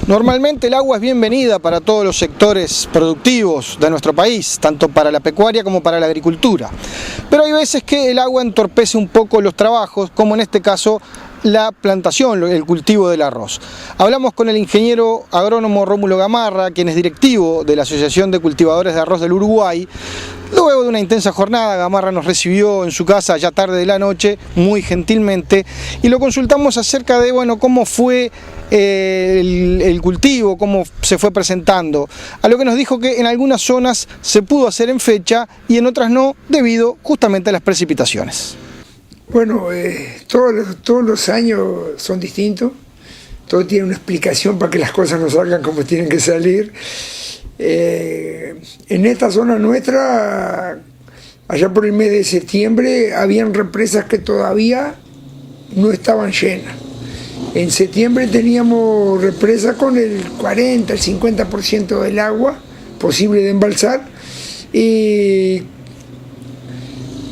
Normalmente el agua es bienvenida para todos los sectores productivos de nuestro país, tanto para la pecuaria como para la agricultura. Pero hay veces que el agua entorpece un poco los trabajos, como en este caso la plantación, el cultivo del arroz. Hablamos con el ingeniero agrónomo Rómulo Gamarra, quien es directivo de la Asociación de Cultivadores de Arroz del Uruguay. Luego de una intensa jornada, Gamarra nos recibió en su casa ya tarde de la noche, muy gentilmente, y lo consultamos acerca de, cómo fue el cultivo, cómo se fue presentando. A lo que nos dijo que en algunas zonas se pudo hacer en fecha y en otras no, debido justamente a las precipitaciones. Bueno, todos los años son distintos, todo tiene una explicación para que las cosas no salgan como tienen que salir. En esta zona nuestra, allá por el mes de septiembre, habían represas que todavía no estaban llenas. En septiembre teníamos represas con el 40, el 50% del agua posible de embalsar, y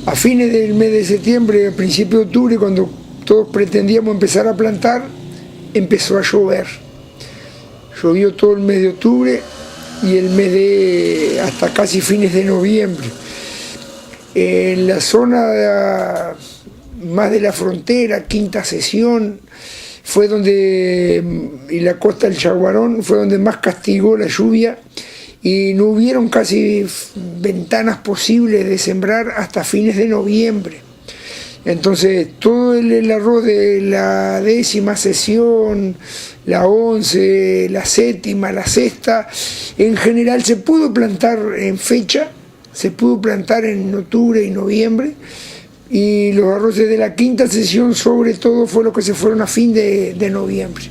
a fines del mes de septiembre, a principios de octubre, cuando todos pretendíamos empezar a plantar, empezó a llover. Llovió todo el mes de octubre y el mes de hasta casi fines de noviembre. En la zona más de la frontera, Quinta Sesión, fue donde, y la costa del Yaguarón, fue donde más castigó la lluvia, y no hubieron casi ventanas posibles de sembrar hasta fines de noviembre. Entonces todo el arroz de la 10ª sesión, la 11, la 7ª, la 6ª, en general se pudo plantar en fecha, se pudo plantar en octubre y noviembre, y los arroces de la 5ª sesión sobre todo fue lo que se fueron a fin de noviembre.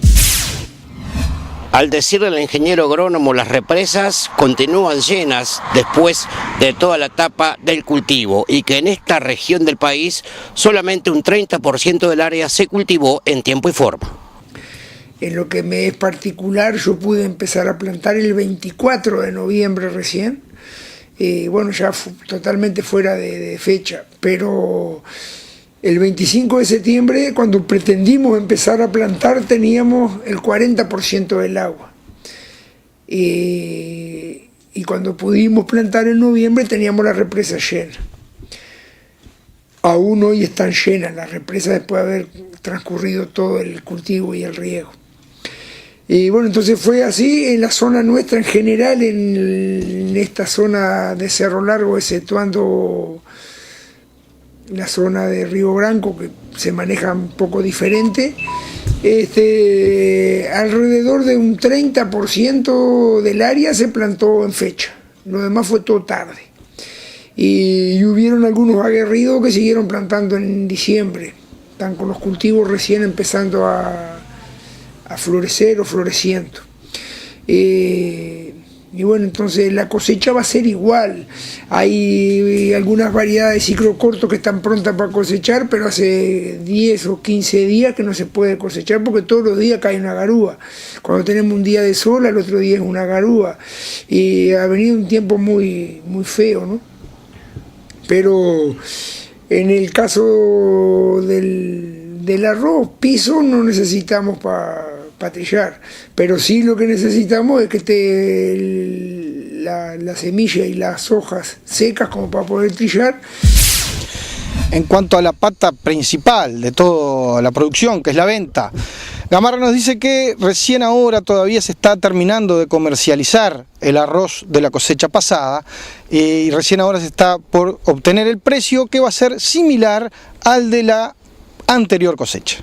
Al decirle al ingeniero agrónomo, las represas continúan llenas después de toda la etapa del cultivo, y que en esta región del país solamente un 30% del área se cultivó en tiempo y forma. En lo que me es particular, yo pude empezar a plantar el 24 de noviembre recién, ya totalmente fuera de fecha, pero el 25 de septiembre, cuando pretendimos empezar a plantar, teníamos el 40% del agua. Y cuando pudimos plantar en noviembre, teníamos la represa llena. Aún hoy están llenas las represas después de haber transcurrido todo el cultivo y el riego. Y entonces fue así en la zona nuestra en general, en esta zona de Cerro Largo, exceptuando la zona de Río Branco, que se maneja un poco diferente. Alrededor de un 30% del área se plantó en fecha, lo demás fue todo tarde. Y hubieron algunos aguerridos que siguieron plantando en diciembre, están con los cultivos recién empezando a florecer o floreciendo. Entonces la cosecha va a ser igual. Hay algunas variedades de ciclo corto que están prontas para cosechar, pero hace 10 o 15 días que no se puede cosechar porque todos los días cae una garúa. Cuando tenemos un día de sol, al otro día es una garúa. Y ha venido un tiempo muy, muy feo, ¿no? Pero en el caso del arroz, piso no necesitamos para trillar, pero sí lo que necesitamos es que esté la semilla y las hojas secas como para poder trillar. En cuanto a la pata principal de toda la producción, que es la venta, Gamarra nos dice que recién ahora todavía se está terminando de comercializar el arroz de la cosecha pasada, y recién ahora se está por obtener el precio que va a ser similar al de la anterior cosecha.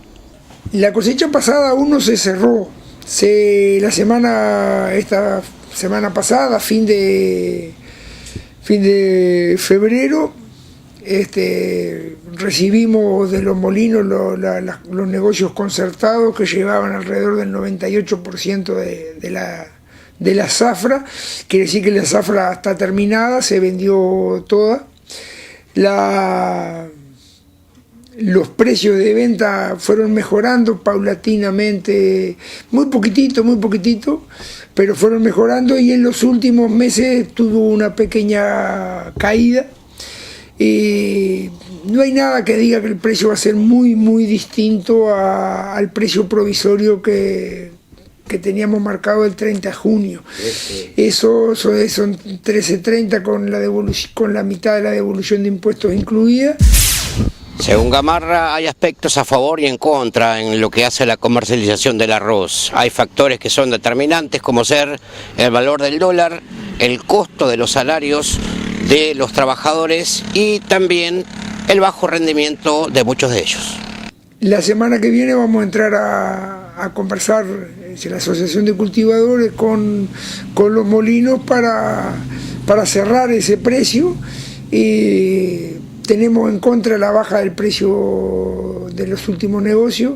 La cosecha pasada aún no se cerró. Esta semana pasada, fin de febrero, recibimos de los molinos los negocios concertados que llevaban alrededor del 98% de la zafra. Quiere decir que la zafra está terminada, se vendió toda. Los precios de venta fueron mejorando paulatinamente, muy poquitito, pero fueron mejorando, y en los últimos meses tuvo una pequeña caída. No hay nada que diga que el precio va a ser muy distinto al precio provisorio que que teníamos marcado el 30 de junio. Eso son 13.30 con la mitad de la devolución de impuestos incluida. Según Gamarra, hay aspectos a favor y en contra en lo que hace la comercialización del arroz. Hay factores que son determinantes, como ser el valor del dólar, el costo de los salarios de los trabajadores y también el bajo rendimiento de muchos de ellos. La semana que viene vamos a entrar a conversar en la Asociación de Cultivadores con los molinos para cerrar ese precio. Tenemos en contra la baja del precio de los últimos negocios,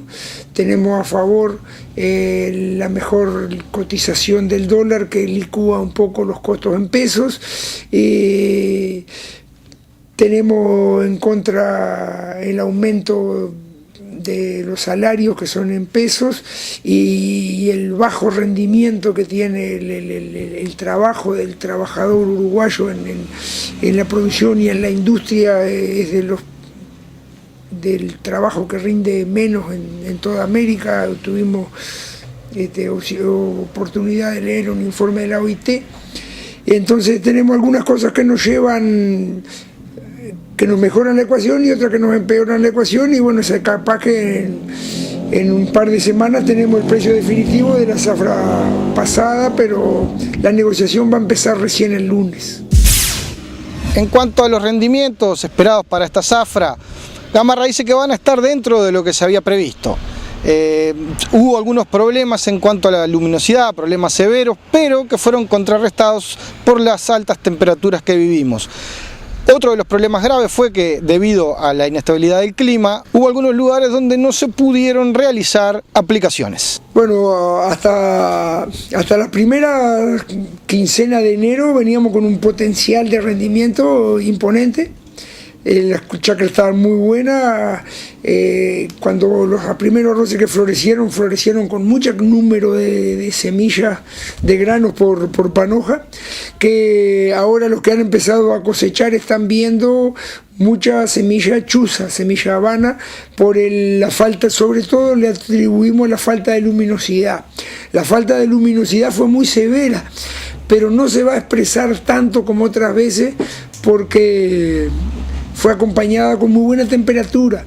tenemos a favor la mejor cotización del dólar que licúa un poco los costos en pesos, tenemos en contra el aumento de los salarios que son en pesos y el bajo rendimiento que tiene el trabajo del trabajador uruguayo en la producción y en la industria, es del trabajo que rinde menos en toda América. Tuvimos oportunidad de leer un informe de la OIT, entonces tenemos algunas cosas que nos llevan, que nos mejoran la ecuación y otras que nos empeoran la ecuación, y bueno, es capaz que en un par de semanas tenemos el precio definitivo de la zafra pasada, pero la negociación va a empezar recién el lunes. En cuanto a los rendimientos esperados para esta zafra, Gamarra dice que van a estar dentro de lo que se había previsto. Hubo algunos problemas en cuanto a la luminosidad, problemas severos, pero que fueron contrarrestados por las altas temperaturas que vivimos. Otro de los problemas graves fue que, debido a la inestabilidad del clima, hubo algunos lugares donde no se pudieron realizar aplicaciones. Bueno, hasta la primera quincena de enero veníamos con un potencial de rendimiento imponente. Las chacras estaban muy buenas. Cuando los primeros arroces que florecieron con mucho número de semillas de granos por panoja, que ahora los que han empezado a cosechar están viendo mucha semilla chuza, semilla habana, por la falta, sobre todo le atribuimos la falta de luminosidad. La falta de luminosidad fue muy severa, pero no se va a expresar tanto como otras veces porque fue acompañada con muy buena temperatura.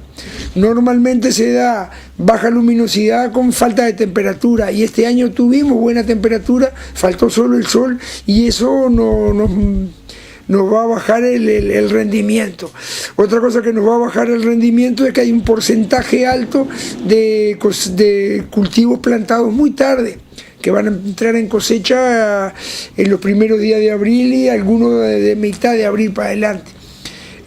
Normalmente se da baja luminosidad con falta de temperatura, y este año tuvimos buena temperatura, faltó solo el sol, y eso nos va a bajar el rendimiento. Otra cosa que nos va a bajar el rendimiento es que hay un porcentaje alto de cultivos plantados muy tarde, que van a entrar en cosecha en los primeros días de abril y algunos de mitad de abril para adelante.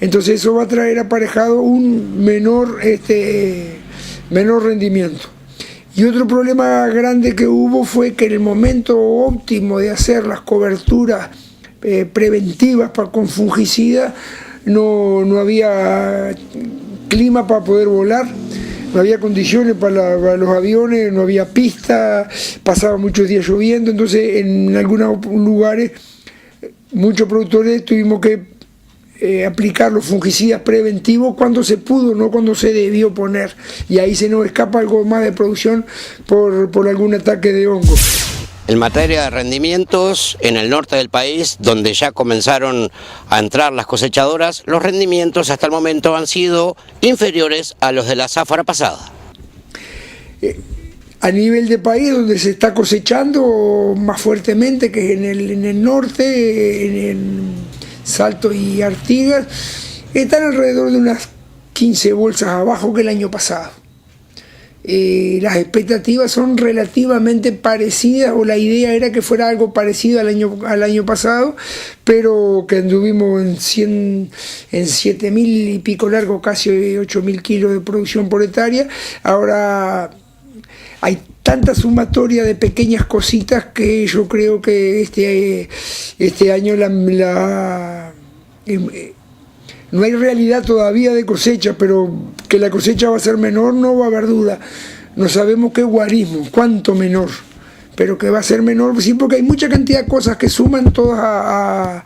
Entonces eso va a traer aparejado un menor rendimiento. Y otro problema grande que hubo fue que en el momento óptimo de hacer las coberturas preventivas con fungicida no había clima para poder volar, no había condiciones para los aviones, no había pista, pasaba muchos días lloviendo, entonces en algunos lugares muchos productores tuvimos que aplicar los fungicidas preventivos cuando se pudo, no cuando se debió poner, y ahí se nos escapa algo más de producción por algún ataque de hongo. En materia de rendimientos, en el norte del país, donde ya comenzaron a entrar las cosechadoras, los rendimientos hasta el momento han sido inferiores a los de la zafra pasada. A nivel de país, donde se está cosechando más fuertemente, que es en el norte, en Salto y Artigas, están alrededor de unas 15 bolsas abajo que el año pasado. Las expectativas son relativamente parecidas, o la idea era que fuera algo parecido al año pasado, pero que anduvimos en 7.000 y pico largo, casi 8.000 kilos de producción por hectárea. Ahora hay tanta sumatoria de pequeñas cositas que yo creo que este año no hay realidad todavía de cosecha, pero que la cosecha va a ser menor no va a haber duda. No sabemos qué guarismo, cuánto menor, pero que va a ser menor, sí, porque hay mucha cantidad de cosas que suman todas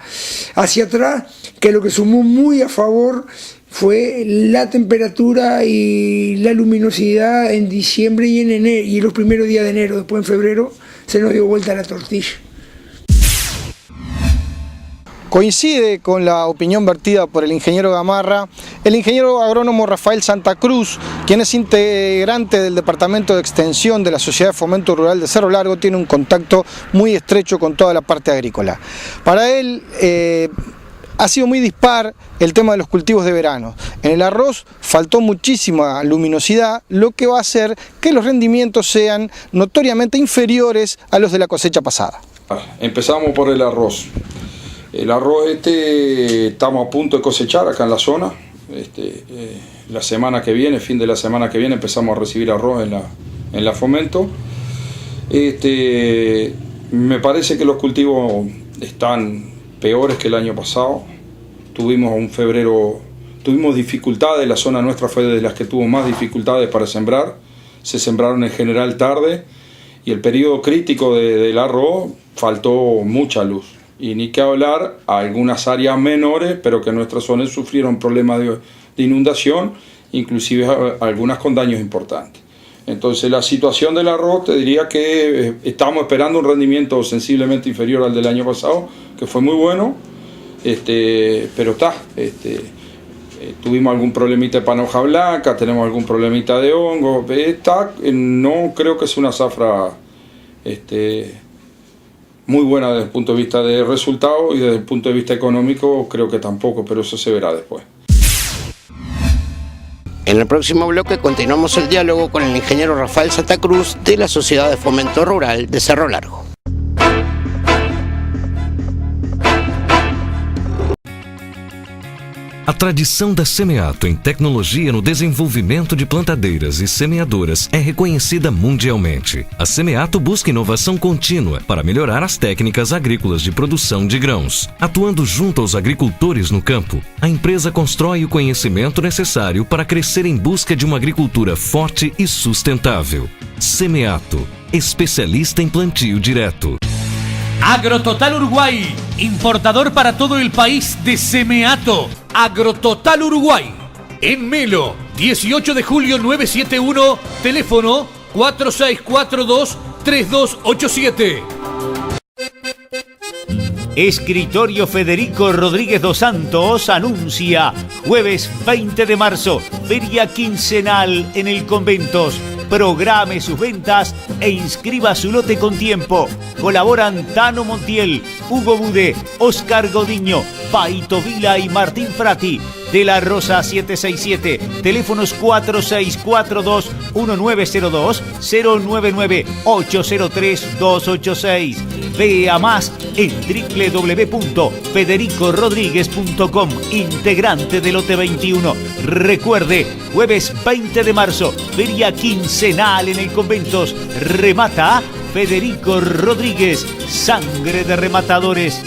hacia atrás, que lo que sumó muy a favor fue la temperatura y la luminosidad en diciembre y en enero, y los primeros días de enero. Después en febrero se nos dio vuelta la tortilla. Coincide con la opinión vertida por el ingeniero Gamarra el ingeniero agrónomo Rafael Santa Cruz, quien es integrante del Departamento de Extensión de la Sociedad de Fomento Rural de Cerro Largo, tiene un contacto muy estrecho con toda la parte agrícola. Para él ha sido muy dispar el tema de los cultivos de verano. En el arroz faltó muchísima luminosidad, lo que va a hacer que los rendimientos sean notoriamente inferiores a los de la cosecha pasada. Empezamos por el arroz. El arroz estamos a punto de cosechar acá en la zona. La semana que viene, fin de la semana que viene, empezamos a recibir arroz en la Fomento. Me parece que los cultivos están peores que el año pasado. Tuvimos un febrero, tuvimos dificultades, la zona nuestra fue de las que tuvo más dificultades para sembrar. Se sembraron en general tarde y el periodo crítico del arroz faltó mucha luz. Y ni que hablar, a algunas áreas menores, pero que en nuestra zona sufrieron problemas de inundación, inclusive algunas con daños importantes. Entonces la situación del arroz, te diría que estamos esperando un rendimiento sensiblemente inferior al del año pasado, que fue muy bueno, pero tuvimos algún problemita de panoja blanca, tenemos algún problemita de hongo, no creo que sea una zafra muy buena desde el punto de vista de resultados, y desde el punto de vista económico creo que tampoco, pero eso se verá después. En el próximo bloque continuamos el diálogo con el ingeniero Rafael Santa Cruz de la Sociedad de Fomento Rural de Cerro Largo. A tradição da Semeato em tecnologia no desenvolvimento de plantadeiras e semeadoras é reconhecida mundialmente. A Semeato busca inovação contínua para melhorar as técnicas agrícolas de produção de grãos. Atuando junto aos agricultores no campo, a empresa constrói o conhecimento necessário para crescer em busca de uma agricultura forte e sustentável. Semeato, especialista em plantio direto. Agrototal Uruguay, importador para todo el país de Semeato. Agrototal Uruguay, en Melo, 18 de julio 971, teléfono 4642-3287. Escritorio Federico Rodríguez dos Santos anuncia jueves 20 de marzo, feria quincenal en el Conventos. Programe sus ventas e inscriba su lote con tiempo. Colaboran Tano Montiel, Hugo Bude, Oscar Godiño, Paito Vila y Martín Frati. De la Rosa 767, teléfonos 4642-1902, 099-803-286. Vea más en www.federicorodriguez.com, integrante del lote 21. Recuerde, jueves 20 de marzo, feria quincenal en el Conventos. Remata Federico Rodríguez, sangre de rematadores.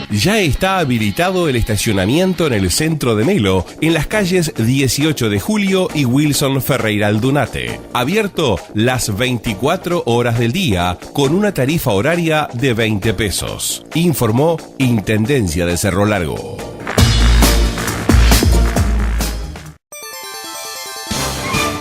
Ya está habilitado el estacionamiento en el centro de Melo, en las calles 18 de Julio y Wilson Ferreira Aldunate. Abierto las 24 horas del día, con una tarifa horaria de 20 pesos. Informó Intendencia de Cerro Largo.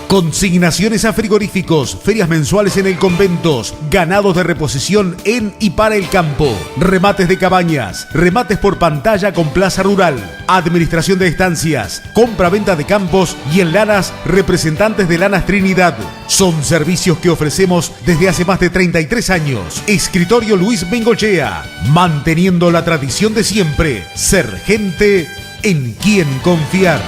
Consignaciones a frigoríficos, ferias mensuales en el Conventos, ganados de reposición en y para el campo, remates de cabañas, remates por pantalla con plaza rural, administración de estancias, compra-venta de campos y en lanas, representantes de Lanas Trinidad. Son servicios que ofrecemos desde hace más de 33 años. Escritorio Luis Bengochea, manteniendo la tradición de siempre, ser gente en quien confiar.